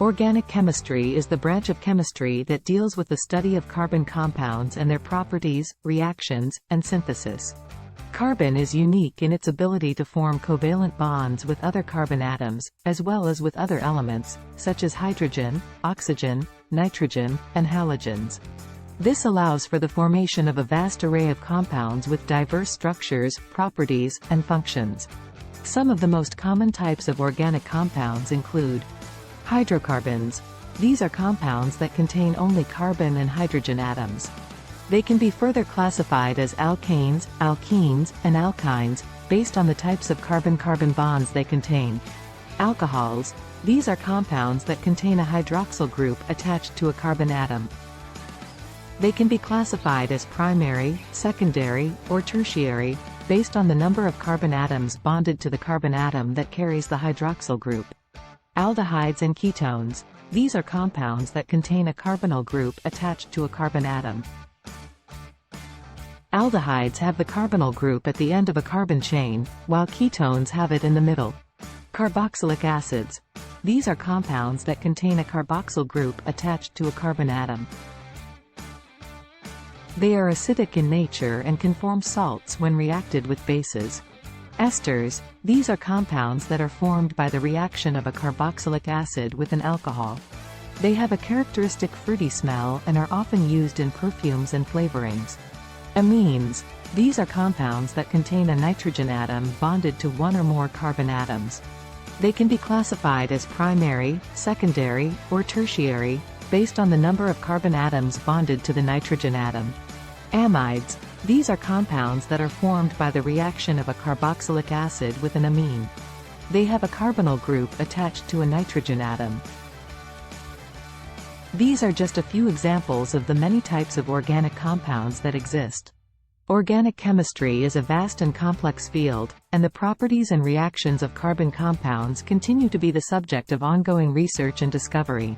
Organic chemistry is the branch of chemistry that deals with the study of carbon compounds and their properties, reactions, and synthesis. Carbon is unique in its ability to form covalent bonds with other carbon atoms, as well as with other elements, such as hydrogen, oxygen, nitrogen, and halogens. This allows for the formation of a vast array of compounds with diverse structures, properties, and functions. Some of the most common types of organic compounds include hydrocarbons. These are compounds that contain only carbon and hydrogen atoms. They can be further classified as alkanes, alkenes, and alkynes, based on the types of carbon-carbon bonds they contain. Alcohols. These are compounds that contain a hydroxyl group attached to a carbon atom. They can be classified as primary, secondary, or tertiary, based on the number of carbon atoms bonded to the carbon atom that carries the hydroxyl group. Aldehydes and ketones. These are compounds that contain a carbonyl group attached to a carbon atom. Aldehydes have the carbonyl group at the end of a carbon chain, while ketones have it in the middle. Carboxylic acids. These are compounds that contain a carboxyl group attached to a carbon atom. They are acidic in nature and can form salts when reacted with bases. Esters. These are compounds that are formed by the reaction of a carboxylic acid with an alcohol. They have a characteristic fruity smell and are often used in perfumes and flavorings. Amines. These are compounds that contain a nitrogen atom bonded to one or more carbon atoms. They can be classified as primary, secondary, or tertiary, based on the number of carbon atoms bonded to the nitrogen atom. Amides. These are compounds that are formed by the reaction of a carboxylic acid with an amine. They have a carbonyl group attached to a nitrogen atom. These are just a few examples of the many types of organic compounds that exist. Organic chemistry is a vast and complex field, and the properties and reactions of carbon compounds continue to be the subject of ongoing research and discovery.